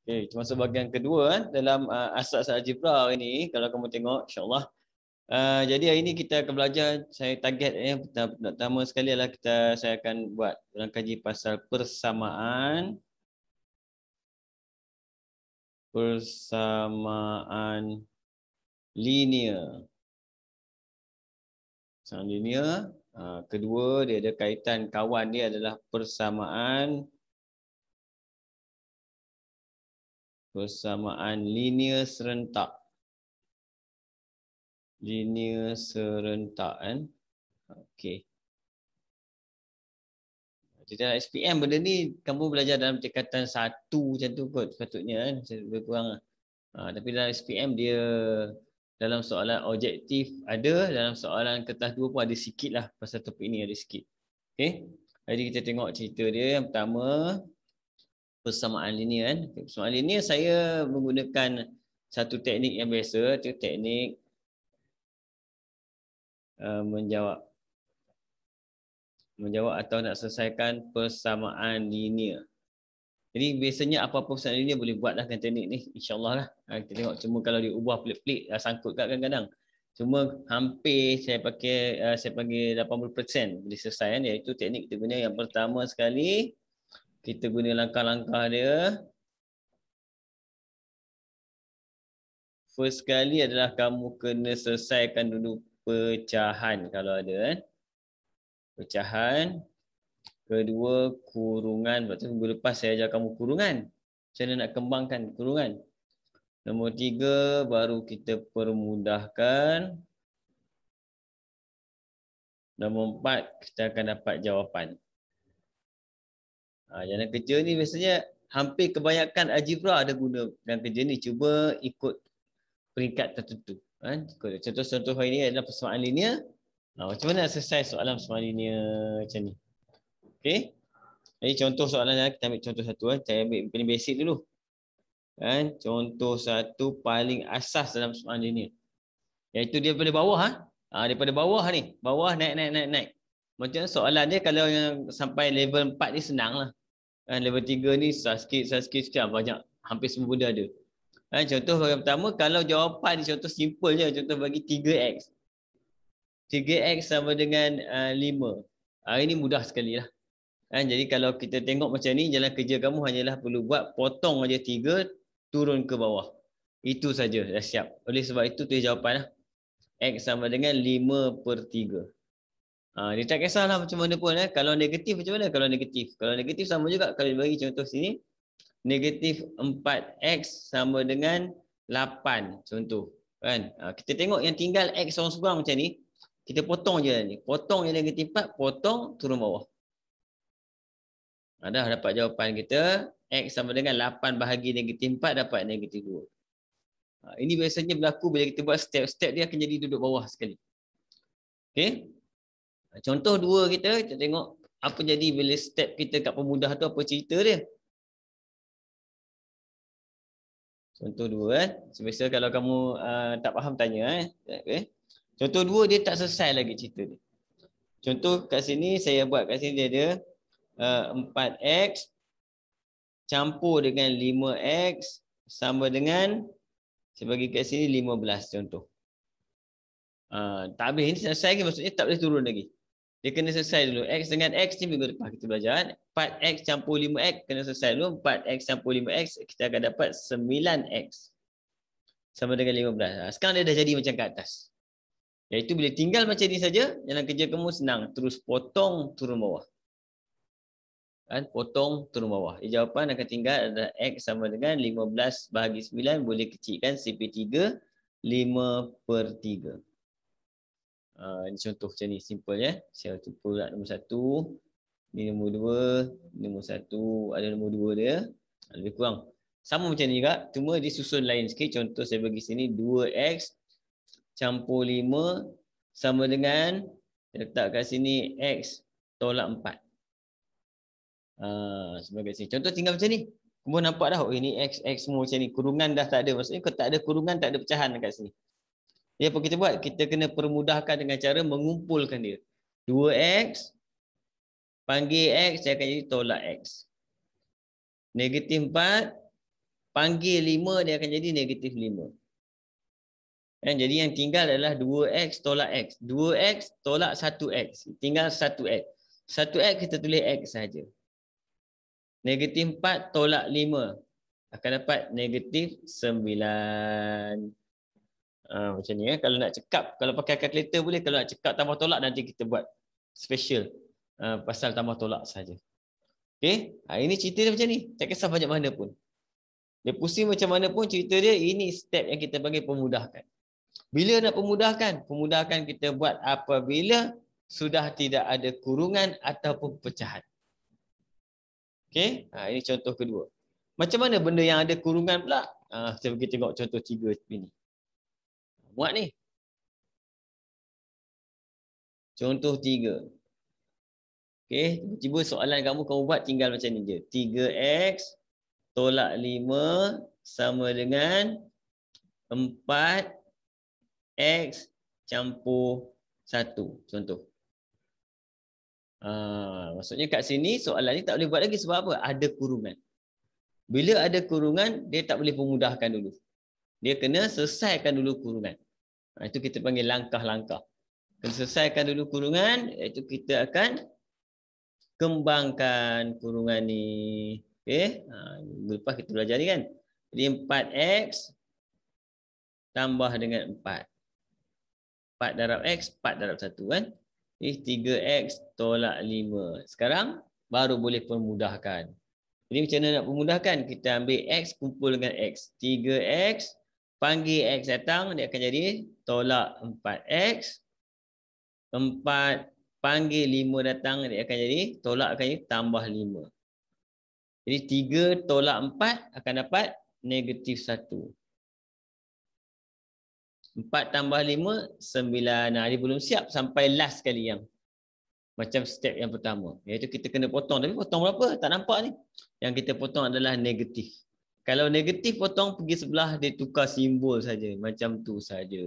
Okay, kita masuk bahagian kedua dalam asas algebra ini. Kalau kamu tengok, insyaAllah. Jadi hari ini kita akan belajar, saya target pertama sekali adalah saya akan buat dalam kaji pasal persamaan linear. Persamaan linear. Kedua, dia ada kaitan kawan dia adalah persamaan linear serentak. Linear serentak kan. Okey. Jadi dalam SPM benda ni kamu belajar dalam tingkatan 1 macam tu kot sepatutnya kan. Lebih kurang. Tapi dalam SPM dia dalam soalan objektif ada, dalam soalan kertas 2 pun ada sikit lah pasal topik ni ada sikit. Okey. Jadi kita tengok cerita dia. Yang pertama persamaan linear kan. Persamaan linear saya menggunakan satu teknik yang biasa, itu teknik menjawab atau nak selesaikan persamaan linear. Jadi biasanya apa-apa persamaan linear boleh buatlah dengan teknik ni, insya-Allah lah. Kita tengok, cuma kalau dia ubah pelik-pelik sangkut kat kadang-kadang. Cuma hampir saya panggil 80% boleh selesai kan, iaitu teknik kita guna yang pertama sekali. Kita guna langkah-langkah dia. First sekali adalah kamu kena selesaikan dulu pecahan kalau ada kan. Pecahan. Kedua, kurungan. Sebab tu minggu lepas saya ajar kamu kurungan. Macam mana nak kembangkan kurungan. Nombor 3, baru kita permudahkan. Nombor 4, kita akan dapat jawapan. Jalan kerja ni biasanya hampir kebanyakan algebra ada guna dalam kerja ni. Cuba ikut peringkat tertentu. Contoh-contoh hari ni adalah persamaan linear. Macam mana nak selesai soalan persamaan linear macam ni. Okey. Jadi contoh soalannya kita ambil contoh satu Saya ambil paling basic dulu. Contoh satu paling asas dalam persamaan linear. Iaitu dia daripada bawah daripada bawah ni. Bawah naik. Macam soalan dia kalau yang sampai level 4 ni senang lah. Level 3 ni sikit banyak. Hampir semua benda ada. Contoh yang pertama, kalau jawapan ni contoh simple je. Contoh bagi 3x. 3x sama dengan 5. Ini mudah sekali lah. Jadi kalau kita tengok macam ni, jalan kerja kamu hanyalah perlu buat potong aja 3, turun ke bawah. Itu saja, dah siap. Oleh sebab itu tulis jawapan lah. X sama dengan 5/3. Dia tak kisahlah macam mana pun. Kalau negatif macam mana? Kalau negatif sama juga. Kalau bagi contoh sini, negatif 4x sama dengan 8 contoh. Kita tengok yang tinggal x seorang-seorang macam ni. Kita potong je ni. Potong yang negatif 4, potong turun bawah. Dah dapat jawapan kita. X sama dengan 8 bahagi negatif 4 dapat negatif 2. Ini biasanya berlaku bila kita buat step-step dia akan jadi duduk bawah sekali. Okey. Contoh 2 kita tengok apa jadi bila step kita kat pemudah tu, apa cerita dia. Contoh 2 Sebiasa kalau kamu tak faham tanya okay. Contoh 2 dia tak selesai lagi cerita dia. Contoh kat sini saya buat kat sini dia ada 4x campur dengan 5x sama dengan, saya bagi kat sini 15 contoh. Tak habis ini selesai lagi, maksudnya tak boleh turun lagi. Dia kena selesai dulu. X dengan X ni minggu depan kita belajar. 4x campur 5x kena selesai dulu. 4x campur 5x kita akan dapat 9x sama dengan 15. Sekarang dia dah jadi macam kat atas. Iaitu bila tinggal macam ni saja, jalan kerja kamu senang. Terus potong turun bawah. Potong turun bawah. Jawapan akan tinggal adalah X sama dengan 15 bahagi 9. Boleh kecilkan CP3 5/3. Ini contoh macam ni, simple ya. Saya tumpul nombor 1. Ini nombor 2. Nombor 1 ada nombor 2 dia. Lebih kurang sama macam ni juga, cuma disusun lain sikit. Contoh saya bagi sini 2x campur 5 sama dengan, letak kat sini x tolak 4. Sebagai sini. Contoh tinggal macam ni. Kamu nampak dah, ini x semua macam ni. Kurungan dah tak ada. Maksudnya kalau tak ada kurungan, tak ada pecahan kat sini. Jadi apa kita buat? Kita kena permudahkan dengan cara mengumpulkan dia. 2x panggil x, saya akan jadi tolak x. Negatif 4 panggil 5 dia akan jadi negatif 5. Jadi yang tinggal adalah 2x tolak x. 2x tolak 1x. Tinggal 1x. 1x kita tulis x saja. Negatif 4 tolak 5. Akan dapat negatif 9. Macam ni. Kalau nak cekap, kalau pakai kalkulator boleh. Kalau nak cekap tambah tolak, nanti kita buat special. Pasal tambah tolak saja. Okay. Ini cerita dia macam ni. Tak kisah banyak mana pun. Dia pusing macam mana pun cerita dia, ini step yang kita panggil pemudahkan. Bila nak pemudahkan? Pemudahkan kita buat apabila sudah tidak ada kurungan ataupun pecahan. Okey, ini contoh kedua. Macam mana benda yang ada kurungan pula? Kita pergi tengok contoh 3 ini. Muat ni. Contoh 3. Okey, tiba-tiba soalan kamu buat tinggal macam ni je. 3x tolak 5 sama dengan 4 X campur 1. Contoh. Maksudnya kat sini soalan ni tak boleh buat lagi sebab apa? Ada kurungan. Bila ada kurungan, dia tak boleh pemudahkan dulu. Dia kena selesaikan dulu kurungan. Itu kita panggil langkah-langkah. Kena selesaikan dulu kurungan, iaitu kita akan kembangkan kurungan ni. Okey. Lepas kita belajar ni kan. Jadi 4x tambah dengan 4. 4 darab x, 4 darab 1 kan. 3x tolak 5. Sekarang baru boleh pemudahkan. Jadi macam mana nak pemudahkan? Kita ambil x kumpul dengan x. 3x panggil x datang, dia akan jadi tolak 4x. 4 panggil 5 datang, dia akan jadi tolak akan jadi tambah 5. Jadi 3 tolak 4 akan dapat negatif 1. 4 tambah 5, 9. Dia belum siap sampai last kali yang macam step yang pertama. Iaitu kita kena potong. Tapi potong berapa? Tak nampak ni. Yang kita potong adalah negatif. Kalau negatif potong pergi sebelah, dia tukar simbol saja. Macam tu saja.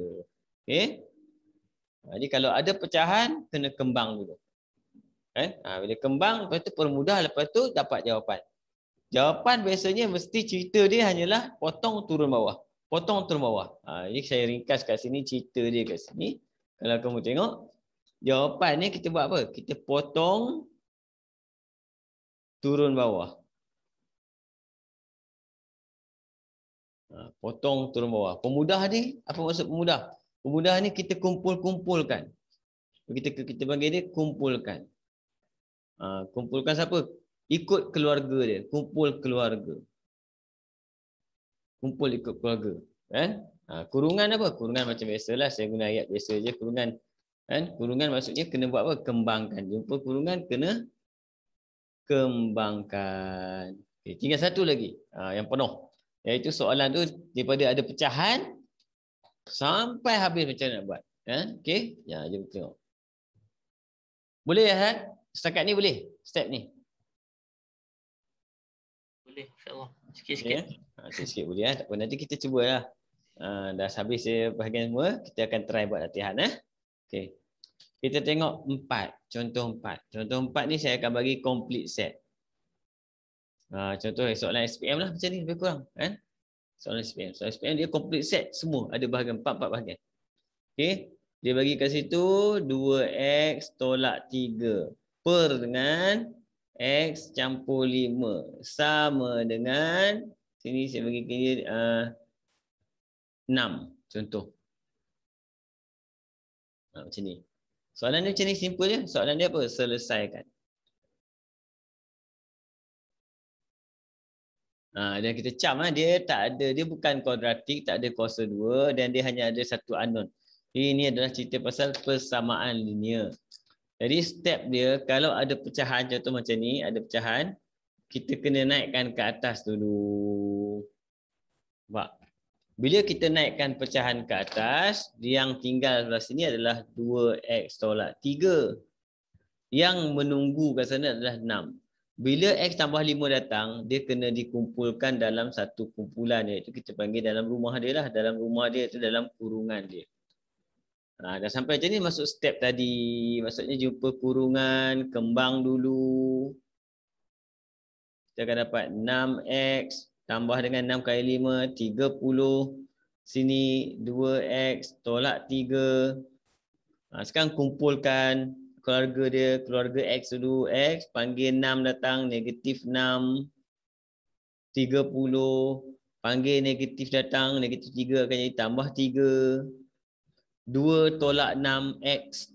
Okay? Jadi kalau ada pecahan, kena kembang dulu. Bila kembang, lepas tu permudah, lepas tu dapat jawapan. Jawapan biasanya mesti cerita dia hanyalah potong turun bawah. Potong turun bawah. Jadi saya ringkas kat sini cerita dia kat sini. Kalau kamu tengok, jawapan ni kita buat apa? Kita potong turun bawah. Potong turun bawah. Pemudah ni, apa maksud pemudah? Pemudah ni kita kumpul-kumpulkan. Kita panggil dia kumpulkan. Kumpulkan siapa? Ikut keluarga dia. Kumpul keluarga. Kumpul ikut keluarga, kan? Kurungan apa? Kurungan macam biasalah, saya guna ayat biasa je. Kurungan, kan? Kurungan maksudnya kena buat apa? Kembangkan. Jumpa kurungan kena kembangkan. Okay, tinggal satu lagi yang penuh, iaitu soalan tu daripada ada pecahan sampai habis macam mana nak buat, kan? Okey, ya, jom tengok. Boleh ya? Setakat ni boleh step ni? Boleh, insya-Allah. Sikit-sikit. Sikit-sikit boleh tak apa, nanti kita cubalah. Dah habis bahagian semua, kita akan try buat latihan Okey. Kita tengok 4, contoh 4. Contoh 4 ni saya akan bagi complete set. Contoh soalan SPM lah macam ni lebih kurang, kan? Soalan SPM. Soalan SPM dia complete set semua, ada bahagian 4 bahagian. Okey. Dia bagi kat situ 2x tolak 3 per dengan x campur 5 sama dengan, sini saya bagi dia 6 contoh. Macam ni. Soalan dia macam ni, simple je. Soalan dia apa? Selesaikan. Dan kita cam dia tak ada, dia bukan kuadratik, tak ada kuasa 2 dan dia hanya ada satu unknown. Ini adalah cerita pasal persamaan linear. Jadi step dia, kalau ada pecahan contoh macam ni, ada pecahan, kita kena naikkan ke atas dulu. Nampak? Bila kita naikkan pecahan ke atas, yang tinggal sebelah sini adalah 2x tolak 3. Yang menunggu kat sana adalah 6. Bila x tambah 5 datang, dia kena dikumpulkan dalam satu kumpulan, iaitu kita panggil dalam rumah dia lah. Dalam rumah dia itu dalam kurungan dia. Dah sampai macam ni, masuk step tadi. Maksudnya jumpa kurungan, kembang dulu. Kita akan dapat 6x tambah dengan 6 kali 5, 30. Sini 2X tolak 3. Sekarang kumpulkan keluarga dia, keluarga X dulu. X panggil 6 datang, negatif 6. 30. Panggil negatif datang, negatif 3 akan jadi tambah 3. 2 tolak 6X.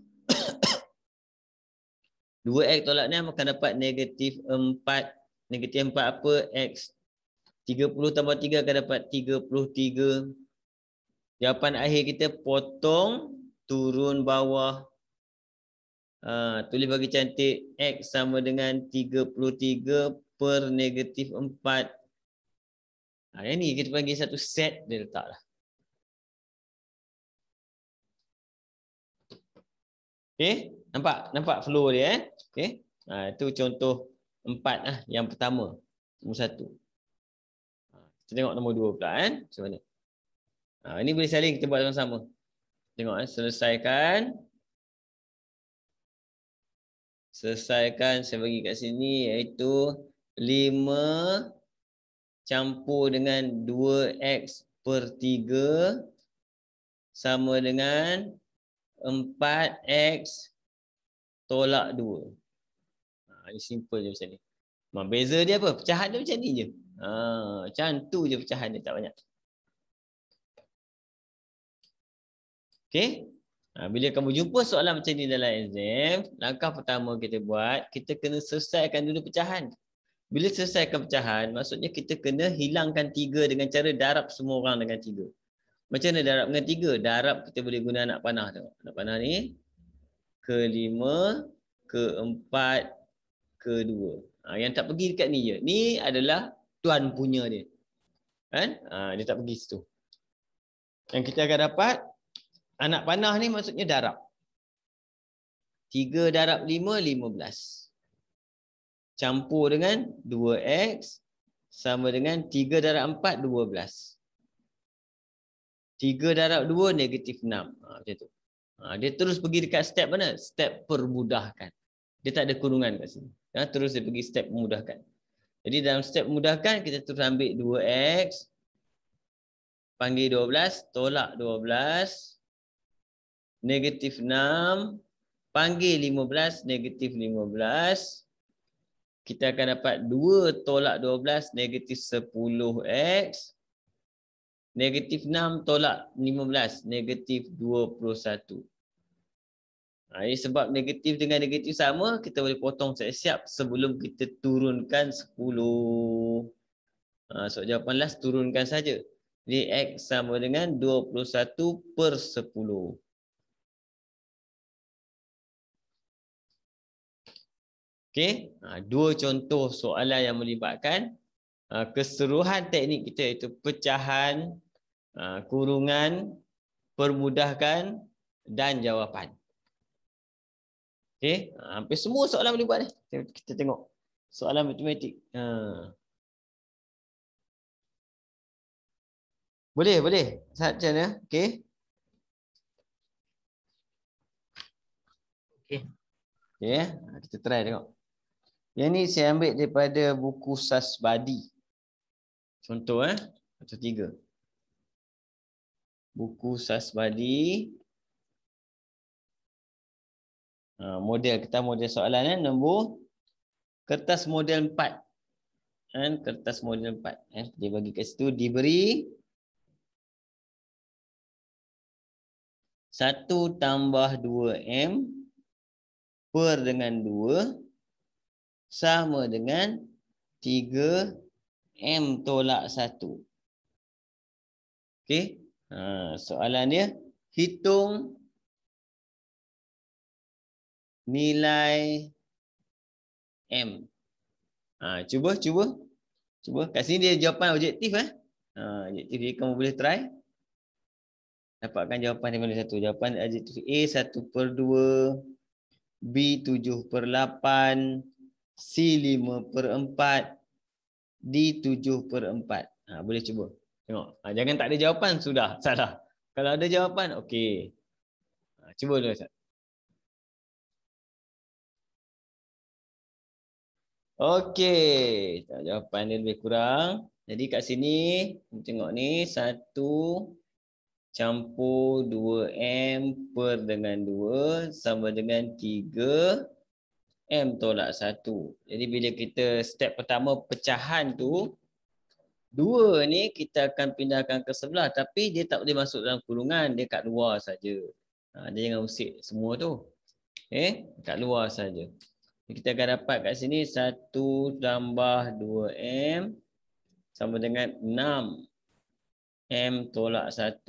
2X tolak 6 akan dapat negatif 4. Negatif 4 apa? X. 30 tambah 3 akan dapat 33. Jawapan akhir kita potong, turun bawah. Tulis bagi cantik. X sama dengan 33 per negatif 4. Yang ni kita panggil satu set dia letak lah. Okay, nampak flow dia Okay. Itu contoh 4 lah, yang pertama. Nombor 1. Kita tengok nombor 2 pula Macam mana? Ini boleh saling kita buat sama-sama. Tengok selesaikan. Selesaikan, saya bagi kat sini, iaitu 5 campur dengan 2X per 3 sama dengan 4X tolak 2. Ini simple je macam ni. Beza dia apa? Pecahan dia macam ni je. Macam tu je pecahan dia, tak banyak. Okay. Bila kamu jumpa soalan macam ni dalam exam, langkah pertama kita buat, kita kena selesaikan dulu pecahan. Bila selesaikan pecahan, maksudnya kita kena hilangkan 3 dengan cara darab semua orang dengan 3. Macam mana darab dengan 3? Darab kita boleh guna anak panah. Tengok. Anak panah ni. Ke-5, ke-4, ke-2. Yang tak pergi dekat ni je. Ni adalah tuan punya dia. Kan? Dia tak pergi situ. Yang kita akan dapat, anak panah ni maksudnya darab. 3 darab 5, 15. Campur dengan 2X sama dengan 3 darab 4, 12. 3 darab 2, negatif 6. Macam tu. Dia terus pergi dekat step mana? Step permudahkan. Dia tak ada kurungan kat sini. Terus dia pergi step memudahkan. Jadi dalam step memudahkan, kita terus ambil 2X. Panggil 12, tolak 12. Negatif 6. Panggil 15, negatif 15. Kita akan dapat 2 tolak 12, negatif 10X. Negatif 6 tolak 15, negatif 21. Ini sebab negatif dengan negatif sama, kita boleh potong siap-siap sebelum kita turunkan 10. So jawapan last turunkan saja. Jadi X sama dengan 21 per 10. Okey, 2 contoh soalan yang melibatkan keseluruhan teknik kita, iaitu pecahan, kurungan, permudahkan dan jawapan. Okey, hampir semua soalan boleh buat ni. Kita tengok soalan matematik. Boleh. Saat macam mana? Okey. Okey, kita try tengok. Yang ni saya ambil daripada buku Sasbadi. Contoh contoh 3. Buku Sasbadi. Model, kita model soalan nombor kertas model 4. Kertas model 4. Dia bagi kat situ, diberi 1 tambah 2M per dengan 2 sama dengan 3M tolak 1. Okey. Soalan dia, hitung nilai M. Cuba. Kat sini dia jawapan objektif. Objektif dia, kamu boleh try. Dapatkan jawapan di mana satu. Jawapan objektif A 1 per 2, B 7 per 8, C 5 per 4, D 7 per 4. Boleh cuba. Tengok. Jangan tak ada jawapan, sudah. Salah. Kalau ada jawapan, okey. Cuba dulu, Ustaz. Okey. Jawapan dia lebih kurang. Jadi kat sini, tengok ni, 1 campur 2M per dengan 2 sama dengan 3M tolak 1. Jadi bila kita step pertama pecahan tu, 2 ni kita akan pindahkan ke sebelah. Tapi dia tak boleh masuk dalam kurungan, dia kat luar saja. Dia jangan usik semua tu. Okay, kat luar saja. Kita akan dapat kat sini 1 tambah 2M sama dengan 6M tolak 1.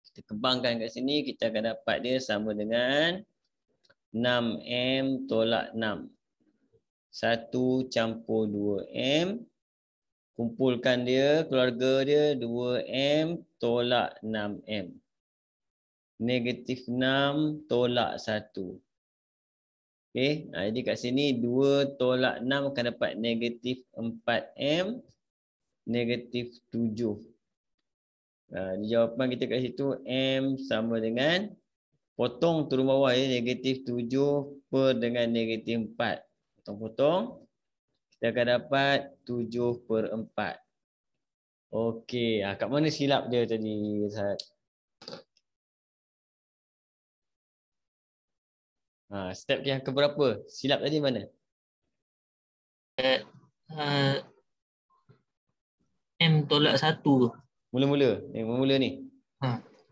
Kita kembangkan kat sini, kita akan dapat dia sama dengan 6M tolak 6. 1 campur 2M. Kumpulkan dia, keluarga dia 2M tolak 6M. Negatif 6 tolak 1. Okey, jadi kat sini 2 tolak 6 akan dapat negatif 4M, negatif 7. Jawapan kita kat situ M sama dengan, potong turun bawah ya, negatif 7 per dengan negatif 4. Potong-potong, kita akan dapat 7 per 4. Okey, kat mana silap dia tadi, Ustaz? Step yang keberapa? Silap tadi mana? M tolak 1. Mula-mula. Mula-mula ni.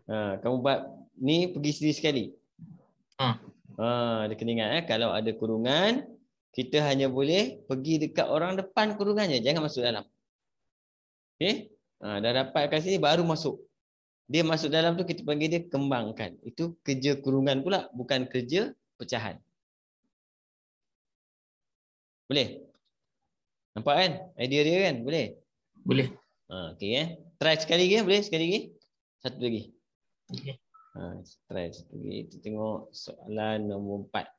Kamu buat ni pergi sendiri sekali. Dia kena ingat kalau ada kurungan, kita hanya boleh pergi dekat orang depan kurungannya, jangan masuk dalam. Okey? Dah dapat kat sini baru masuk. Dia masuk dalam tu kita panggil dia kembangkan. Itu kerja kurungan pula, bukan kerja pecahan. Boleh? Nampak kan? Idea dia kan? Boleh? Boleh. Okey Try sekali lagi, boleh? Sekali lagi. Satu lagi. Okay. Try satu lagi. Kita tengok soalan nombor 4.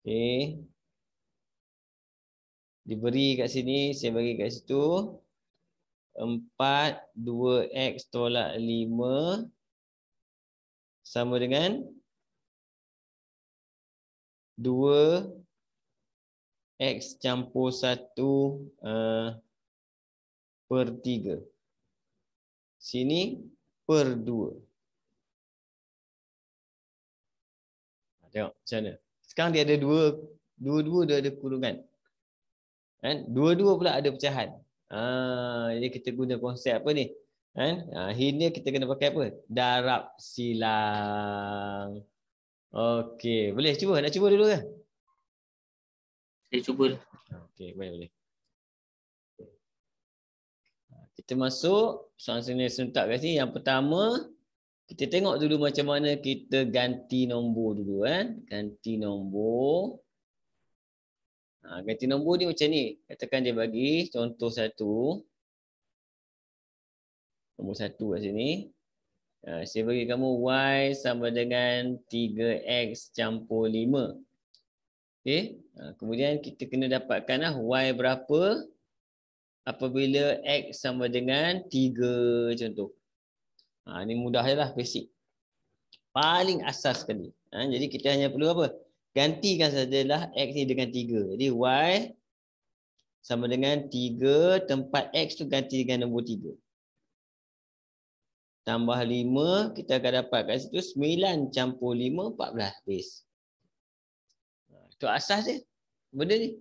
Okey. Diberi kat sini, saya bagi kat situ. 4 2x tolak 5 sama dengan 2x campur 1 per 3. Sini per 2. Tengok macam mana. Sekarang dia ada dua-dua dia ada kurungan. Kan? Dua-dua pula ada pecahan. Jadi kita guna konsep apa ni? Kan? Ini kita kena pakai apa? Darab silang. Okey, boleh cuba? Nak cuba dulu ke? Saya cuba. Okey, boleh. Kita masuk soalan sini serentak kat sini. Yang pertama, kita tengok dulu macam mana kita ganti nombor dulu kan. Ganti nombor. Ganti nombor ni macam ni. Katakan dia bagi contoh 1. Nombor 1 kat sini. Saya bagi kamu Y sama dengan 3X campur 5. Okey. Kemudian kita kena dapatkan Y berapa apabila X sama dengan 3 contoh. Ini mudah je lah, basic. Paling asas sekali. Jadi kita hanya perlu apa? Gantikan sajalah X ni dengan 3. Jadi Y sama dengan 3, tempat X tu ganti dengan nombor 3. Tambah 5, kita akan dapat kat situ 9 campur 5, 14. Habis. Itu asas dia. Benda ni.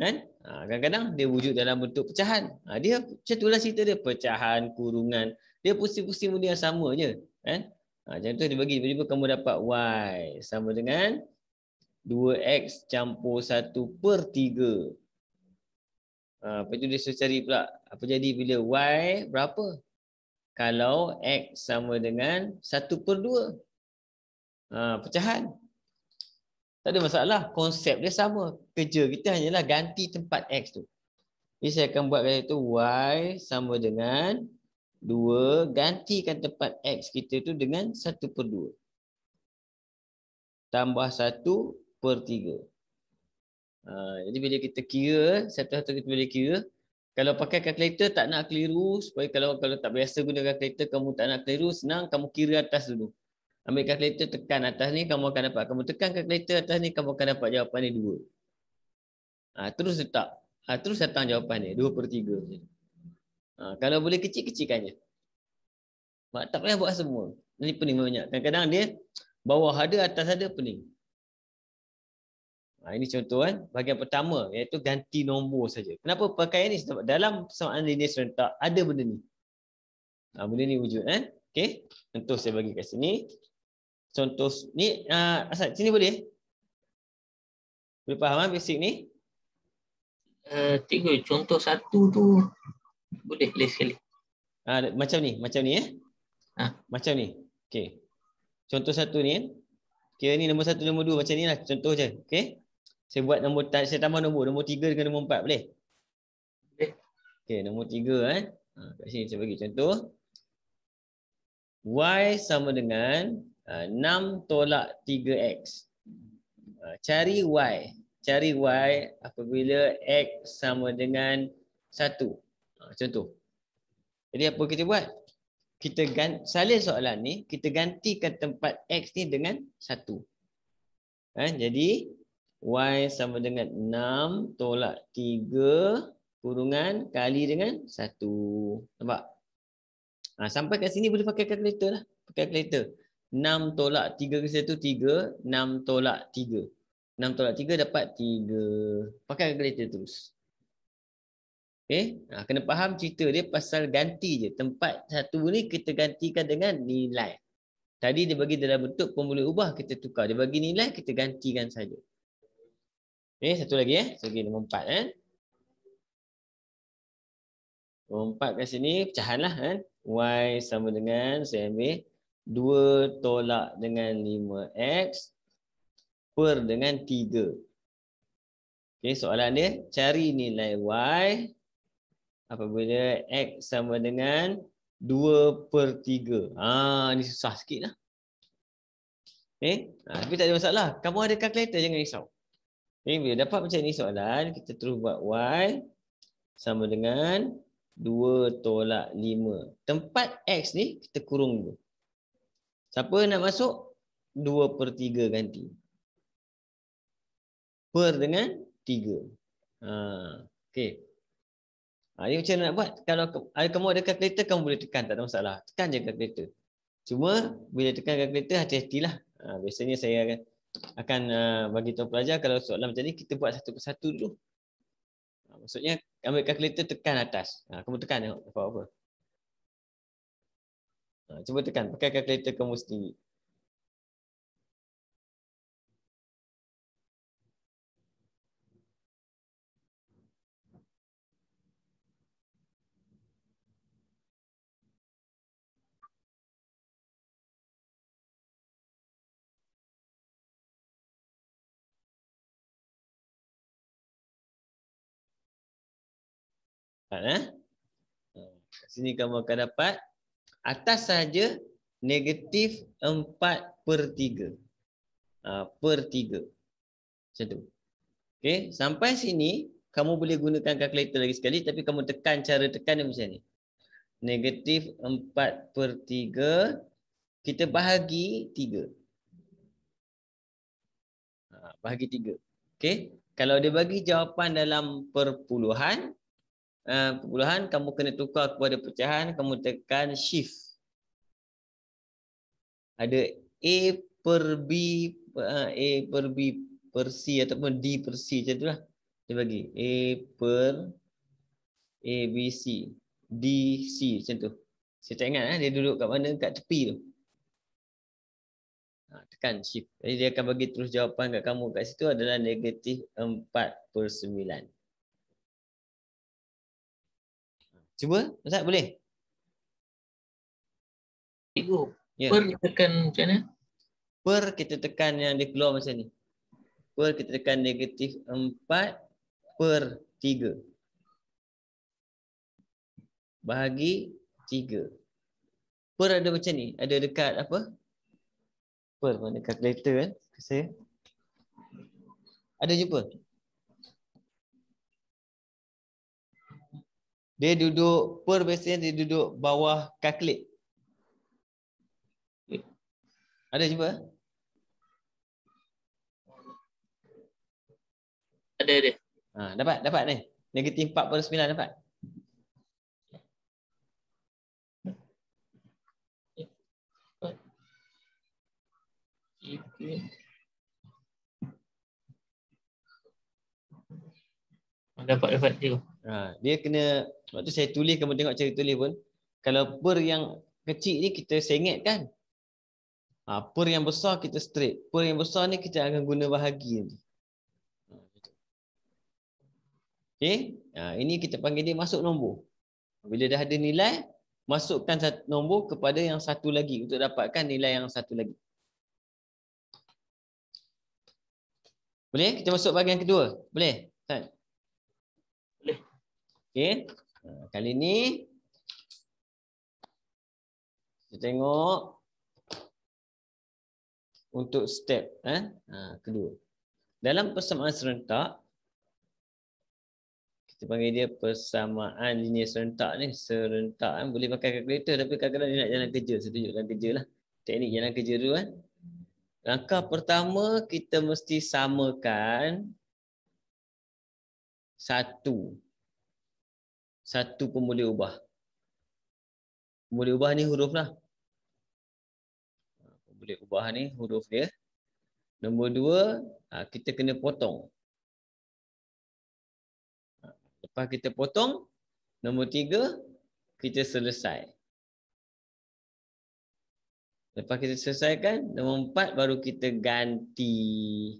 Kan? Kadang-kadang dia wujud dalam bentuk pecahan. Dia macam itulah cerita dia. Pecahan, kurungan. Dia pusing-pusing benda yang sama je. Kan? Contoh dia bagi tiba-tiba kamu dapat Y sama dengan 2X campur 1 per 3. Lepas tu dia suruh cari pula. Apa jadi bila Y berapa? Kalau X sama dengan 1 per 2. Pecahan. Tak ada masalah. Konsep dia sama. Kerja kita hanyalah ganti tempat X tu. Jadi saya akan buat kata itu Y sama dengan 2. Gantikan tempat X kita tu dengan 1 per 2. Tambah 1 per 3. Jadi bila kita kira, satu-satu kita boleh kira. Kalau pakai kalkulator tak nak keliru. Supaya kalau tak biasa guna kalkulator, kamu tak nak keliru, senang kamu kira atas dulu. Ambil kalkulator, tekan atas ni, kamu akan dapat. Kamu tekan kalkulator atas ni, kamu akan dapat jawapan ni 2. Terus letak. Terus datang jawapan dia 2/3. Kalau boleh kecil-kecilkan je. Tak payah buat semua. Ini pening banyak. Kadang-kadang dia bawah ada, atas ada, pening. Ini contoh kan. Bahagian pertama iaitu ganti nombor saja. Kenapa pakai ni? Sebab dalam persamaan linear serentak ada benda ni. Benda ni wujud kan. Okey. Contoh saya bagi kat sini. Contoh ni Asad sini boleh? Boleh faham kan basic ni? Cikgu, contoh 1 tu boleh sekali. Macam ni Ha. Macam ni. Okey. Contoh 1 ni. Kira ni nombor 1, nombor 2 macam ni lah contoh je. Okey. Saya buat saya tambah nombor 3 dengan nombor 4 boleh? Boleh. Okey, nombor 3 kan. Kat sini saya bagi contoh. Y sama dengan 6 tolak 3x. Cari Y. Cari Y apabila x sama dengan 1. Contoh. Jadi apa kita buat? Kita salin soalan ni, kita gantikan tempat x ni dengan 1. Jadi y sama dengan 6 tolak 3 kurungan kali dengan 1. Nampak? Sampai kat sini boleh pakai kalkulator lah. Pakai kalkulator. 6 tolak 3 ke 1, 3. 6 tolak 3. 6 tolak 3 dapat 3. Pakai kalkulator terus. Okay? Kena faham cerita dia pasal ganti je. Tempat 1 ni kita gantikan dengan nilai. Tadi dia bagi dalam bentuk pun boleh ubah, kita tukar. Dia bagi nilai, kita gantikan saja. Okay, satu lagi Satu lagi nombor 4 Nombor 4 kat sini pecahan lah Y sama dengan saya ambil 2 tolak dengan 5x per dengan 3. Okay, soalan dia cari nilai Y apabila x sama dengan 2/3. Ni susah sikit lah. Okay, tapi tak ada masalah. Kamu ada kalkulator, jangan risau. Okay, bila dapat macam ni soalan, kita terus buat Y sama dengan 2 tolak 5. Tempat X ni kita kurung dulu. Siapa nak masuk? 2/3 ganti. Per dengan 3. Okey. Ini macam mana nak buat? Kalau kamu ada kalkulator, kamu boleh tekan. Tak ada masalah. Tekan je kalkulator. Cuma bila tekan kalkulator, hati-hatilah. Biasanya saya akan bagi tahu pelajar kalau soalan macam ni, kita buat satu persatu dulu. Maksudnya ambil kalkulator, tekan atas. Kamu tekan tengok apa-apa. Cuba tekan. Pakai kalkulator kamu sendiri. Kat sini kamu akan dapat atas saja negatif 4/3. Per 3. Macam tu. Okey, sampai sini kamu boleh gunakan kalkulator lagi sekali, tapi kamu tekan, cara tekan dia macam ni. Negatif 4/3 kita bahagi 3. Bahagi 3. Okey, kalau dia bagi jawapan dalam perpuluhan, kamu kena tukar kepada pecahan, kamu tekan shift. Ada A per B per C ataupun D per C, macam itulah. Dia bagi A per A, B, C, D, C, macam tu. Saya tak ingat dia duduk kat mana, kat tepi tu. Tekan shift. Jadi dia akan bagi terus jawapan kat kamu kat situ adalah negatif 4/9. Cuba, Ustaz boleh? Cikgu, per tekan macam mana? Per kita tekan yang dia keluar macam ni. Per kita tekan negatif 4/3. Bahagi 3. Per ada macam ni. Ada dekat apa? Per mana kalkulator kan? Saya. Ada jumpa? Dia duduk, per biasanya dia duduk bawah kalkulat. Ada jumpa? Ada. Dapat ni. Negatif 4/9 dapat. Dapat je. Dia kena, waktu saya tulis, kamu tengok cara tulis pun, kalau per yang kecil ni kita sengit kan. Per yang besar kita straight. Per yang besar ni kita akan guna bahagi nanti. Okey. Ini kita panggil dia masuk nombor. Bila dah ada nilai, masukkan satu nombor kepada yang satu lagi untuk dapatkan nilai yang satu lagi. Boleh? Kita masuk bahagian kedua. Boleh? Boleh. Okey. Kali ni kita tengok untuk step kedua. Dalam persamaan serentak, kita panggil dia persamaan linear serentak ni. Serentak kan boleh pakai kalkulator, tapi kadang-kadang dia nak jalan kerja. Saya tunjuk jalan kerja lah. Teknik jalan kerja dulu kan. Langkah pertama kita mesti samakan satu pun boleh ubah. Boleh ubah ni huruf lah. Boleh ubah ni huruf dia. Nombor 2, kita kena potong. Lepas kita potong, nombor 3, kita selesai. Lepas kita selesaikan, nombor 4 baru kita ganti.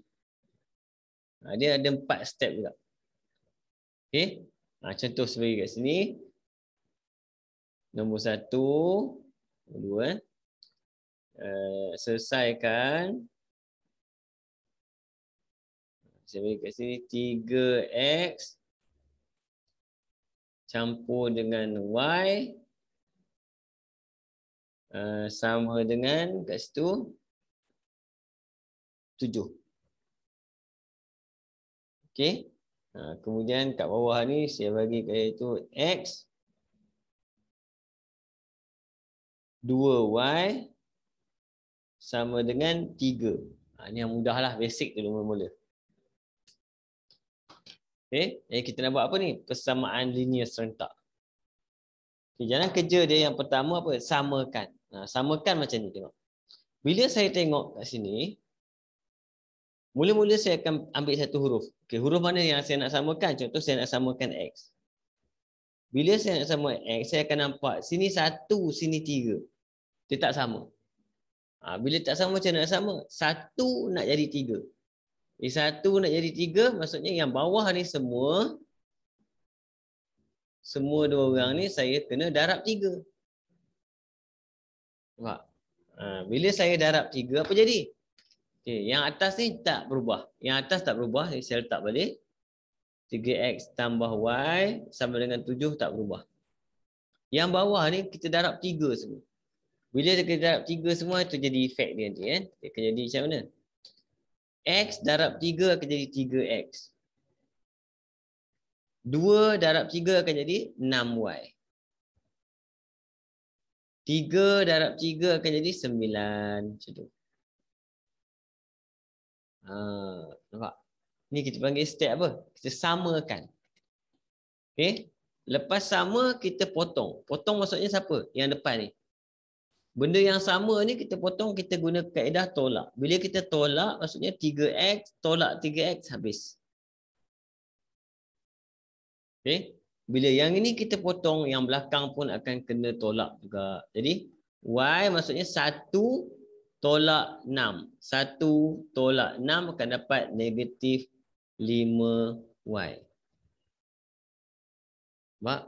Dia ada 4 step juga. Okey. Contoh sebagai kat sini. Nombor 1, nombor 2. Selesaikan. Saya bagi kat sini 3x campur dengan y sama dengan kat situ 7. Okey. Kemudian kat bawah ni saya bagi kat itu x 2y sama dengan 3. Ni yang mudahlah, basic dulu mula-mula. Okey, jadi kita nak buat apa ni? Persamaan linear serentak. Okay, jalan kerja dia yang pertama apa? Samakan. Samakan macam ni, tengok. Bila saya tengok kat sini, mula-mula saya akan ambil satu huruf. Okey, huruf mana yang saya nak samakan? Contoh saya nak samakan x. Bila saya nak samakan x, saya akan nampak sini 1, sini 3. Dia tak sama. Bila tak sama, macam nak sama? 1 nak jadi 3. 1 nak jadi 3, maksudnya yang bawah ni semua dua orang ni saya kena darab 3. Nampak? Bila saya darab 3, apa jadi? Okay, yang atas ni tak berubah. Yang atas tak berubah, jadi saya letak balik. 3x tambah y sama dengan 7 tak berubah. Yang bawah ni kita darab 3 semua. Bila kita darab 3 semua, itu jadi efek dia nanti kan. Dia akan jadi macam mana? X darab 3 akan jadi 3x. 2 darab 3 akan jadi 6y. 3 darab 3 akan jadi 9. Macam tu. Nampak? Ni kita panggil step apa? Kita samakan. Okay? Lepas sama, kita potong. Potong maksudnya siapa? Yang depan ni. Benda yang sama ni kita potong, kita guna kaedah tolak. Bila kita tolak, maksudnya 3x tolak 3x habis. Okay? Bila yang ini kita potong, yang belakang pun akan kena tolak juga. Jadi, y maksudnya 1 tolak 6. 1 tolak 6 akan dapat negatif 5y. Nampak?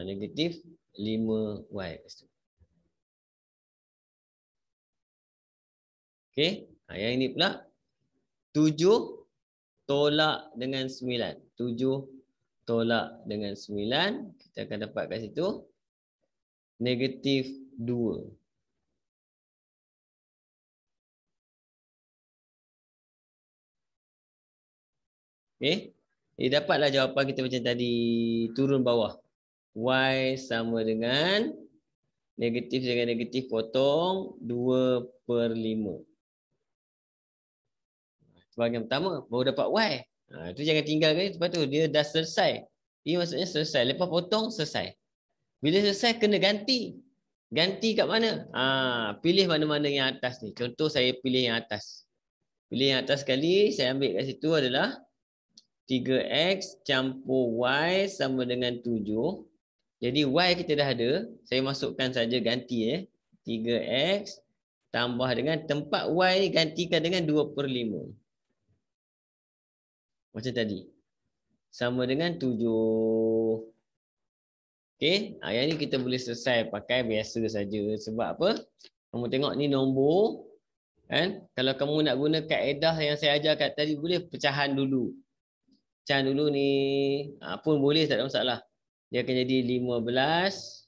Negatif 5y. Okey, yang ini pula 7 tolak dengan 9. 7 tolak dengan 9, kita akan dapat kat situ negatif 2. Okey, jadi dapatlah jawapan kita macam tadi, turun bawah. Y sama dengan negatif dengan negatif potong 2/5. Bahagian pertama baru dapat y. Itu jangan tinggalkan. Lepas tu dia dah selesai. Ini maksudnya selesai. Lepas potong, selesai. Bila selesai, kena ganti. Ganti kat mana? Pilih mana-mana yang atas ni. Contoh saya pilih yang atas. Pilih yang atas sekali. Saya ambil kat situ adalah 3x campur y sama dengan 7. Jadi y kita dah ada. Saya masukkan saja ganti 3x tambah dengan tempat y gantikan dengan 2/5. Macam tadi. Sama dengan 7. Okey. Yang ni kita boleh selesai pakai biasa saja. Sebab apa? Kamu tengok ni nombor. Kan? Kalau kamu nak guna kaedah yang saya ajar kat tadi, boleh pecahan dulu. Pecahan dulu ni pun boleh, tak ada masalah. Dia akan jadi 15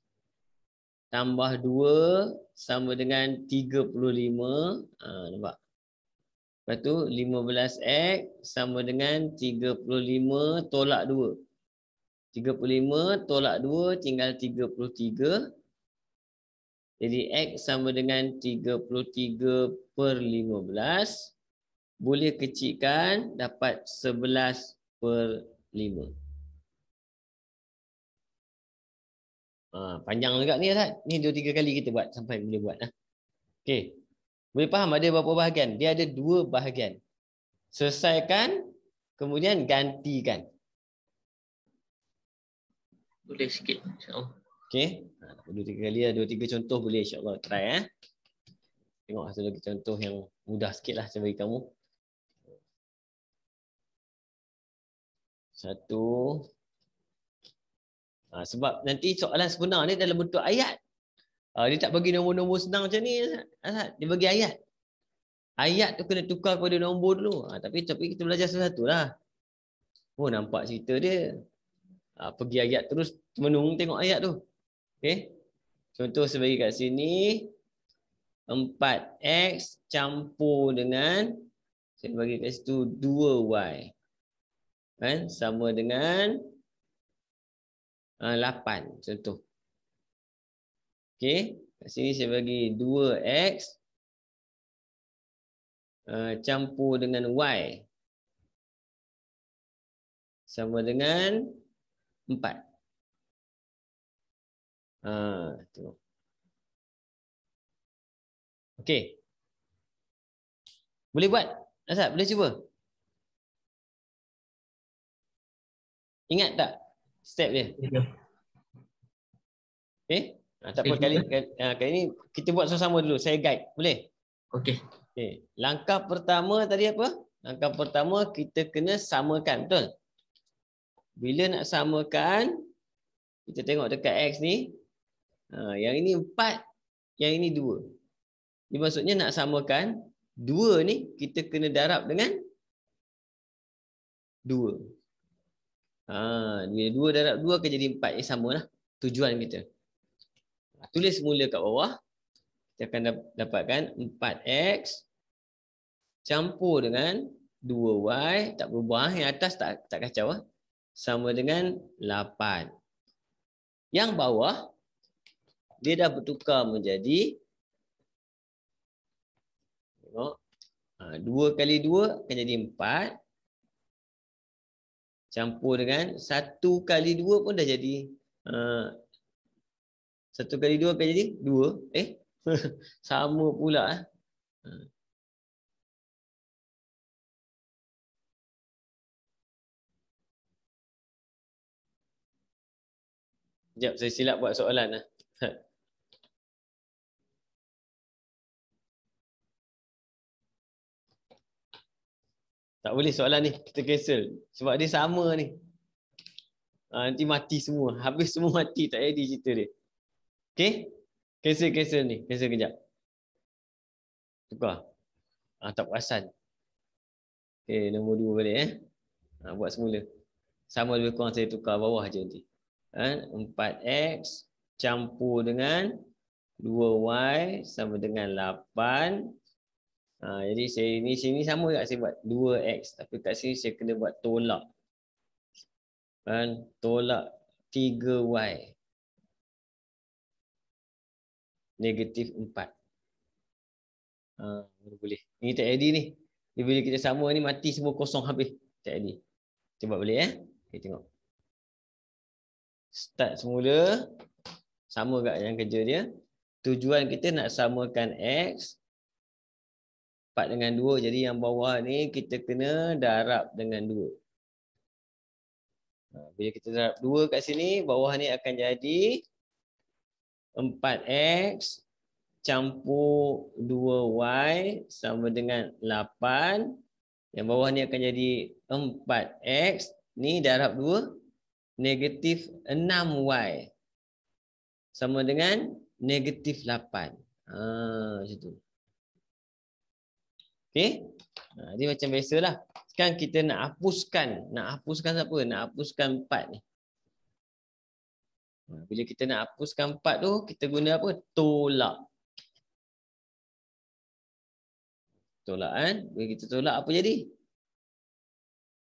tambah 2 sama dengan 35. Nampak? Lepas tu 15x sama dengan 35 tolak 2. 35 tolak 2 tinggal 33. Jadi x sama dengan 33/15. Boleh kecilkan dapat 11/5. Panjang juga ni Ustaz. Ni 2-3 kali kita buat sampai boleh buat. Okey. Boleh faham ada berapa bahagian? Dia ada 2 bahagian. Selesaikan, kemudian gantikan. Boleh sikit insya-Allah. Okey. 2-3 kali lah, 2-3 contoh boleh insya-Allah try Tengok satu lagi contoh yang mudah sikitlah saya bagi kamu. Satu. Sebab nanti soalan sebenar ni dalam bentuk ayat. Dia tak bagi nombor-nombor senang macam ni. Dia bagi ayat. Ayat tu kena tukar kepada nombor dulu. Tapi kita belajar satu-satu lah. Nampak cerita dia. Pergi ayat terus menung tengok ayat tu. Okay. Contoh saya bagi kat sini. 4x campur dengan, saya bagi kat situ 2y. Kan? Sama dengan 8 contoh. Okey, kat sini saya bagi 2x campur dengan y sama dengan 4. Tengok. Okey. Boleh buat? Asal boleh cuba? Ingat tak step dia? Okey. Tak apa, kali ni kita buat sama-sama dulu. Saya guide. Boleh? Okey. Okey. Langkah pertama tadi apa? Langkah pertama kita kena samakan, betul? Bila nak samakan, kita tengok dekat X ni. Yang ini 4, yang ini 2. Ini maksudnya nak samakan 2 ni kita kena darab dengan 2. Bila 2 darab 2 akan jadi 4. Ini samalah tujuan kita. Tulis semula kat bawah. Kita akan dapatkan 4x campur dengan 2y. Tak berubah. Yang atas tak kacau. Sama dengan 8. Yang bawah, dia dah bertukar menjadi, tengok, 2 kali 2 akan jadi 4. Campur dengan 1 kali 2 pun dah jadi 1 kali 2 akan jadi 2. Sama pula. Sekejap, saya silap buat soalan. Tak boleh soalan ni, kita cancel. Sebab dia sama ni. Nanti mati semua. Habis semua mati, tak jadi cerita dia. Okay? Cancel ni. Cancel kejap. Tukar. Tak perasan. Okay, nombor 2 balik. Buat semula. Sama lebih kurang saya tukar bawah je nanti. 4x campur dengan 2y sama dengan 8. Jadi sini sama tak saya buat 2x. Tapi kat sini saya kena buat tolak. Tolak 3y. Negatif 4. Boleh. Ini tak jadi ni. Bila kita sama ni mati semua kosong habis. Tak jadi. Kita buat balik Okay, tengok. Start semula. Sama kat yang kerja dia. Tujuan kita nak samakan X 4 dengan 2. Jadi yang bawah ni kita kena darab dengan 2. Bila kita darab 2 kat sini, bawah ni akan jadi 4X campur 2Y sama dengan 8. Yang bawah ni akan jadi 4X. Ni darab 2. Negatif 6Y. Sama dengan negatif 8. Macam tu. Okey. Dia macam biasalah. Sekarang kita nak hapuskan. Nak hapuskan apa? Nak hapuskan 4 ni. Bila kita nak hapuskan 4 tu, kita guna apa? Tolak. Tolak kan? Bila kita tolak apa jadi?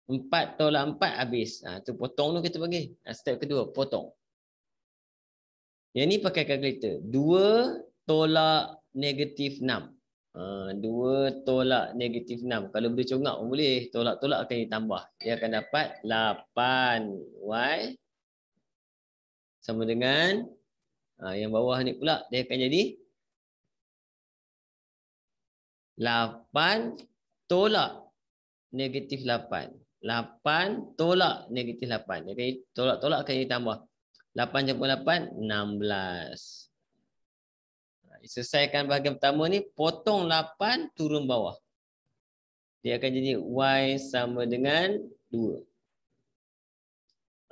4 tolak 4 habis. Tu potong tu kita bagi. Step kedua, potong. Yang ni pakai kalkulator. 2 tolak negatif 6. 2 tolak negatif 6. Kalau boleh congak pun boleh. Tolak-tolak akan ditambah. Dia akan dapat 8Y sama dengan yang bawah ni pula dia akan jadi 8 tolak negatif 8. 8 tolak negatif 8. Jadi tolak-tolak akan ditambah. 8 campur 8, 16. Selesaikan bahagian pertama ni, potong 8 turun bawah. Dia akan jadi Y sama dengan 2.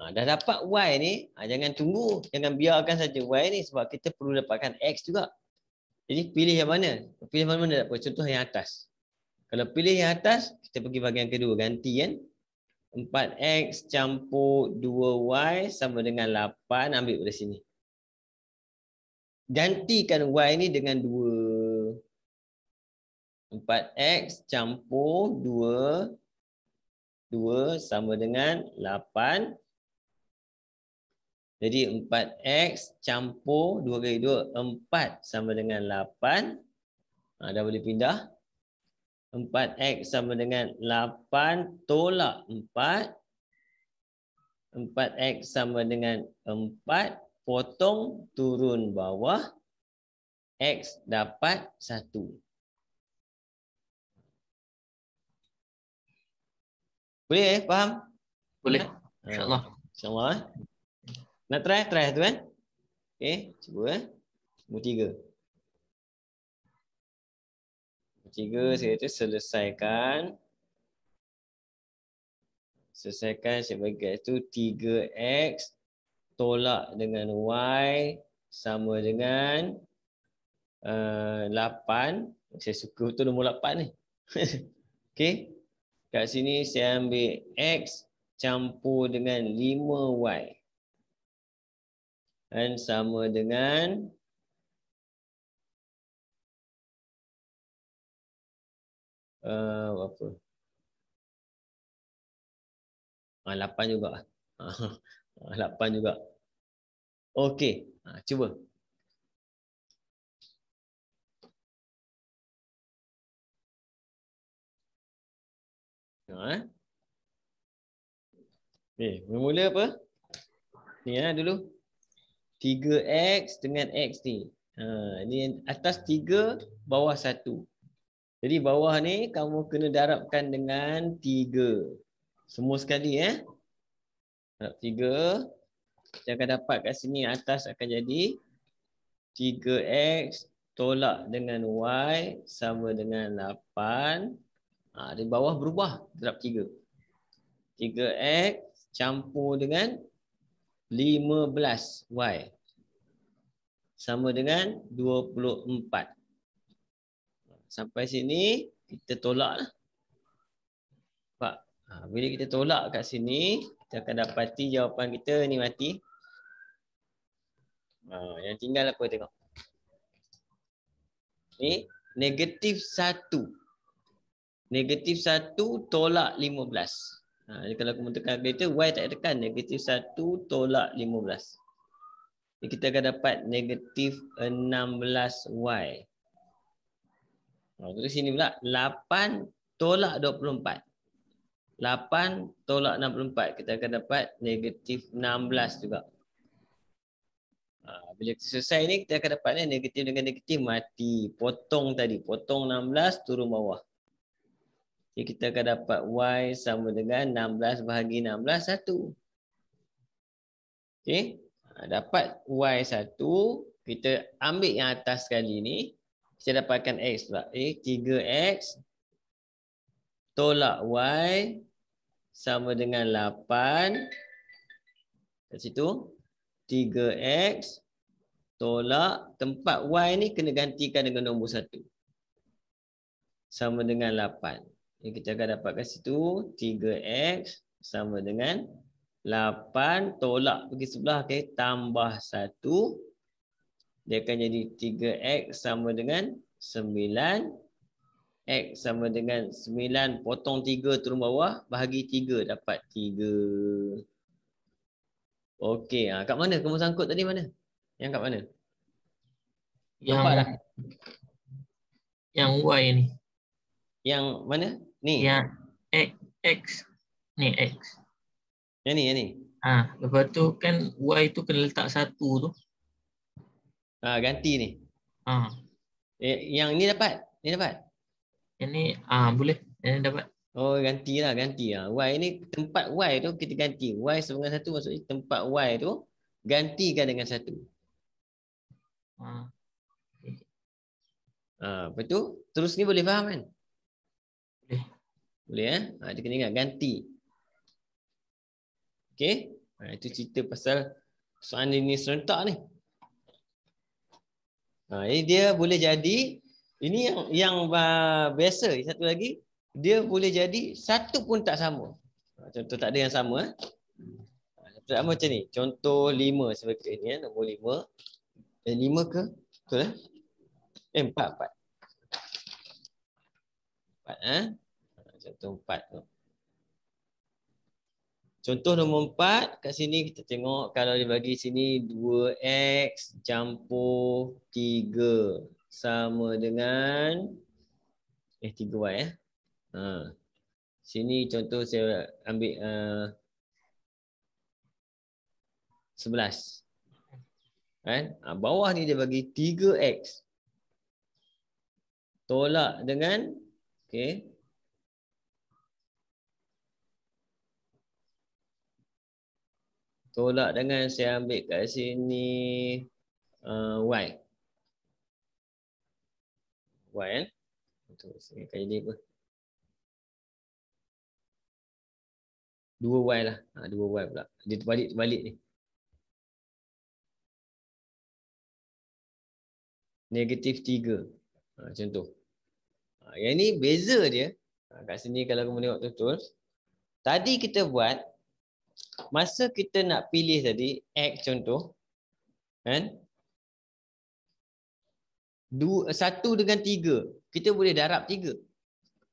Dah dapat Y ni, jangan tunggu. Jangan biarkan saja Y ni sebab kita perlu dapatkan X juga. Jadi pilih yang mana? Pilih mana dapat? Contoh yang atas. Kalau pilih yang atas, kita pergi bahagian kedua. Ganti kan. 4X campur 2Y sama dengan 8. Ambil dari sini. Gantikan Y ni dengan 2. 4X campur 2. 2 sama dengan 8. Jadi 4X campur 2 kali 2. 4 sama dengan 8. Dah boleh pindah. 4X sama dengan 8 tolak 4. 4X sama dengan 4. Potong turun bawah. X dapat 1. Boleh faham? Boleh. InsyaAllah. InsyaAllah. Nak try? Try tu kan? Okay, cuba. Nombor 3. 3 saya kata selesaikan. Selesaikan sebagai itu 3X tolak dengan Y sama dengan 8. Saya suka betul nombor 8 ni. Okey. Kat sini saya ambil X campur dengan 5Y. Dan sama dengan apa? 8 juga. 8 juga. Okey. Cuba. Mula apa? Ni dulu. 3X dengan X ni. Ni atas 3, bawah 1. Jadi bawah ni kamu kena darabkan dengan 3. Semua sekali Darab 3. Kita akan dapat kat sini atas akan jadi 3X tolak dengan Y sama dengan 8. Di bawah berubah darab 3. 3X campur dengan 15Y sama dengan 24. Sampai sini kita tolak lah. Nampak? Bila kita tolak kat sini, kita akan dapati jawapan kita ni mati. Yang tinggal apa tengok. Ni negatif 1. Negatif 1 tolak 15. Jadi kalau aku tekan kalkulator, Y tak tekan. Negatif 1 tolak 15. Jadi kita akan dapat negatif 16Y. Terus sini pula 8 tolak 24. 8 tolak 64. Kita akan dapat negatif 16 juga. Bila selesai ni kita akan dapat negatif dengan negatif mati. Potong tadi. Potong 16 turun bawah. Jadi kita akan dapat Y sama dengan 16 bahagi 16 1. Okey. Dapat Y1. Kita ambil yang atas sekali ni. Kita dapatkan X pula. 3X tolak Y sama dengan 8. Kat situ. 3X tolak tempat Y ni kena gantikan dengan nombor 1. Sama dengan 8. Jadi kita akan dapatkan situ 3X sama dengan 8 tolak pergi sebelah, okay, tambah 1. Dia akan jadi 3X sama dengan 9. X sama dengan 9 potong 3 turun bawah bahagi 3 dapat 3. Okey, kat mana kamu sangkut tadi mana? Yang kat mana? Nampak tak? Yang Y ni. Yang mana? Ni. Yang X. Ni X. Yang ni. Lepas tu kan Y tu kena letak 1 tu. Ganti ni. Yang ni dapat? Ni dapat? Yang ni boleh. Yang ni dapat. Oh, gantilah, ganti. Y ni tempat Y tu kita ganti. Y sama dengan 1 maksudnya tempat Y tu gantikan dengan 1. Lepas tu terus ni boleh faham kan? Boleh. Boleh dia kena ingat ganti. Okey. Itu cerita pasal soalan linear serentak ni. Ini dia boleh jadi, ini yang biasa. Satu lagi, dia boleh jadi satu pun tak sama. Contoh tak ada yang sama. Sama macam ni. Contoh 5 sebagai ini, nombor 5. 5 ke? Betul 4. 4. Contoh 4 tu. Contoh nombor 4, kat sini kita tengok kalau dia bagi sini 2X campur 3 sama dengan 3Y. Sini contoh saya ambil 11. Kan? Bawah ni dia bagi 3X tolak dengan tolak dengan saya ambil kat sini Y. Y kan? Betul. Saya akan jadi apa? 2Y lah. 2Y pula. Dia terbalik ni. Negatif 3. Contoh. Yang ni beza dia. Kat sini kalau kamu tengok betul. Tadi kita buat, masa kita nak pilih tadi, X contoh. Kan? 1 dengan 3. Kita boleh darab 3.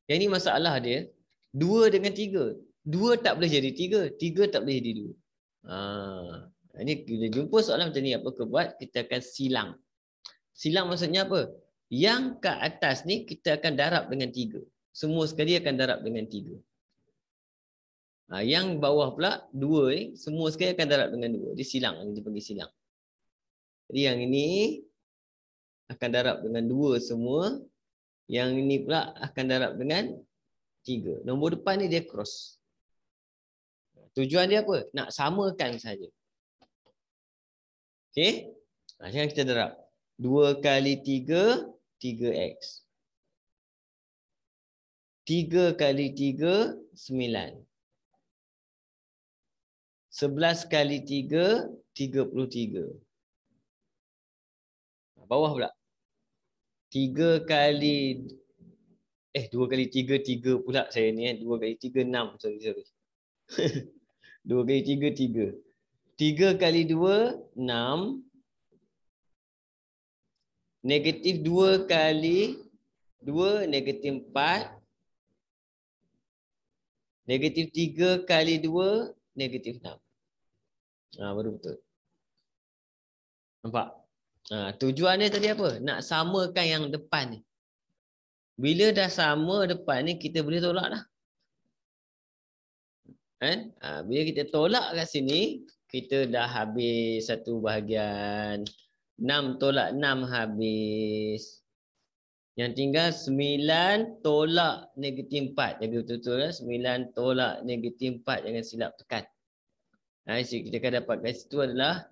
Yang ni masalah dia. 2 dengan 3. 2 tak boleh jadi 3. 3 tak boleh jadi 2. Ini bila jumpa soalan macam ni, apa kita buat? Kita akan silang. Silang maksudnya apa? Yang kat atas ni kita akan darab dengan 3. Semua sekali akan darab dengan 3. Yang bawah pula 2 ni semua sekali akan darab dengan 2. Dia silang, dia panggil silang. Jadi yang ini akan darab dengan 2 semua. Yang ini pula akan darab dengan 3. Nombor depan ni dia cross. Tujuan dia apa? Nak samakan saja. Okey? Sekarang kita darab. 2 kali 3, 3X. 3 kali 3, 9. 11 kali 3, 33. Bawah pula. 3 kali 2 kali 3, 3 pula saya ni. 2 kali 3, 6. Sorry. 2 kali 3, 3. 3 kali 2, 6. Negatif 2 kali 2, negatif 4. Negatif 3 kali 2, negatif 6. Baru betul. Nampak? Tujuan dia tadi apa? Nak samakan yang depan ni. Bila dah sama depan ni, kita boleh tolak dah. Kan? Bila kita tolak kat sini, kita dah habis satu bahagian. 6 tolak 6 habis. Yang tinggal 9 tolak negatif 4. Jaga betul-betul. 9 tolak negatif 4. Jangan silap tekan. Kita akan dapat kat situ adalah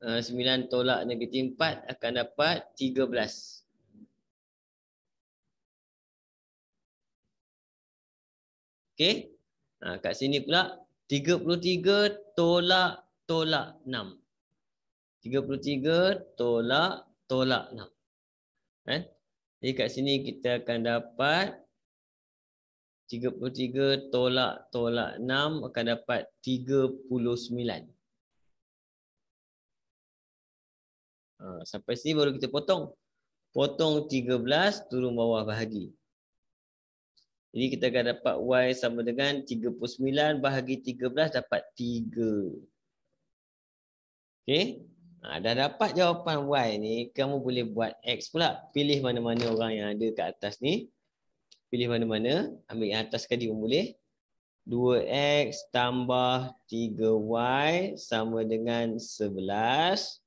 9 tolak negatif 4 akan dapat 13. Okey. Kat sini pula 33 tolak 6. 33 tolak 6. Kan? Jadi kat sini kita akan dapat 33 tolak 6 akan dapat 39. Sampai sini baru kita potong. Potong 13 turun bawah bahagi. Jadi kita akan dapat Y sama dengan 39 bahagi 13 dapat 3. Okey. Dah dapat jawapan Y ni, kamu boleh buat X pula. Pilih mana-mana orang yang ada kat atas ni. Pilih mana-mana. Ambil yang atas sekali pun boleh. 2X tambah 3Y sama dengan 11.